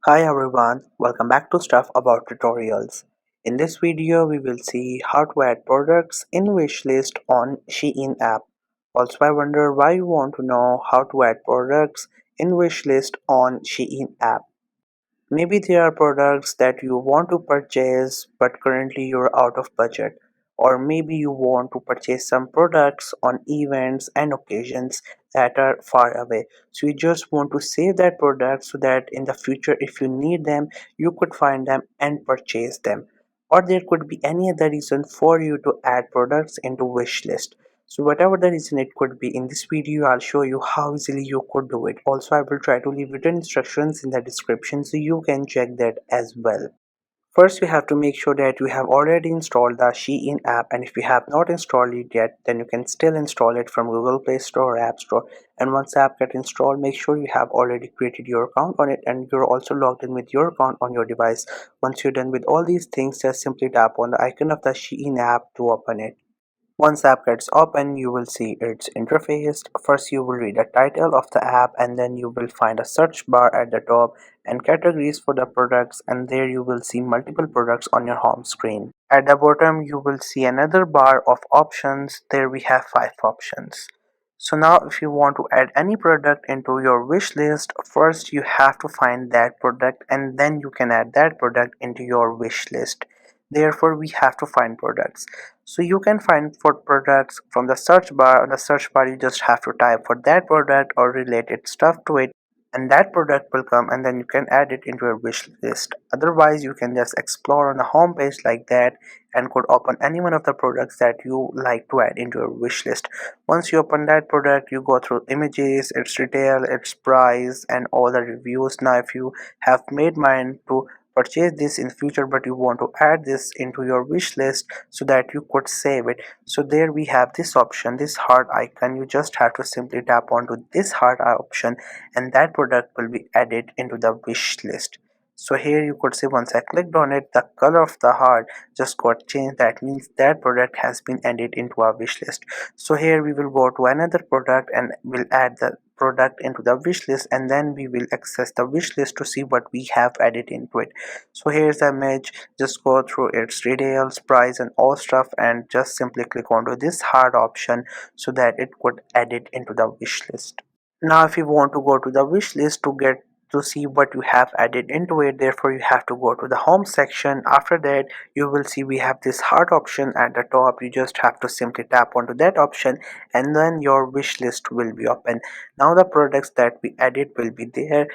Hi everyone, welcome back to Stuff About Tutorials. In this video, we will see how to add products in wishlist on Shein app. Also, I wonder why you want to know how to add products in wishlist on Shein app. Maybe there are products that you want to purchase but currently you're out of budget. Or maybe you want to purchase some products on events and occasions that are far away. So you just want to save that product so that in the future, if you need them, you could find them and purchase them. Or there could be any other reason for you to add products into wish list. So whatever the reason it could be, in this video I'll show you how easily you could do it. Also, I will try to leave written instructions in the description so you can check that as well. First, you have to make sure that you have already installed the Shein app, and if you have not installed it yet, then you can still install it from Google Play Store or App Store. And once the app gets installed, make sure you have already created your account on it and you're also logged in with your account on your device. Once you're done with all these things, just simply tap on the icon of the Shein app to open it. Once the app gets open, you will see its interface. First, you will read the title of the app, and then you will find a search bar at the top and categories for the products, and there you will see multiple products on your home screen. At the bottom, you will see another bar of options. There we have 5 options. So now if you want to add any product into your wish list, first you have to find that product and then you can add that product into your wish list. Therefore, we have to find products. So you can find for products from the search bar. On the search bar, you just have to type for that product or related stuff to it, and that product will come, and then you can add it into your wish list. Otherwise, you can just explore on the home page like that and could open any one of the products that you like to add into your wish list. Once you open that product, you go through images, its retail, its price, and all the reviews. Now if you have made mind to purchase this in future but you want to add this into your wish list so that you could save it, so there we have this option, this heart icon. You just have to simply tap onto this heart option and that product will be added into the wish list. So here you could see once I clicked on it, the color of the heart just got changed. That means that product has been added into our wish list. So here we will go to another product and we'll add the product into the wish list, and then we will access the wish list to see what we have added into it. So here's the image. Just go through its details, price and all stuff, and just simply click onto this heart option so that it could add it into the wish list. Now if you want to go to the wish list to get to see what you have added into it, therefore you have to go to the home section. After that, you will see we have this heart option at the top. You just have to simply tap onto that option and then your wish list will be open. Now the products that we added will be there.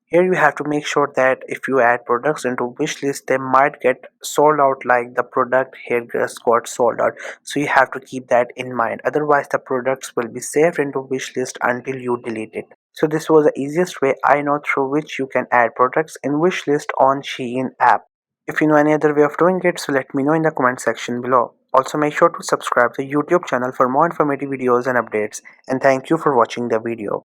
Here you have to make sure that if you add products into wish list, they might get sold out like the product here just got sold out. So you have to keep that in mind. Otherwise, the products will be saved into wish list until you delete it. So this was the easiest way I know through which you can add products in wish list on Shein app. If you know any other way of doing it, so let me know in the comment section below. Also make sure to subscribe to the YouTube channel for more informative videos and updates. And thank you for watching the video.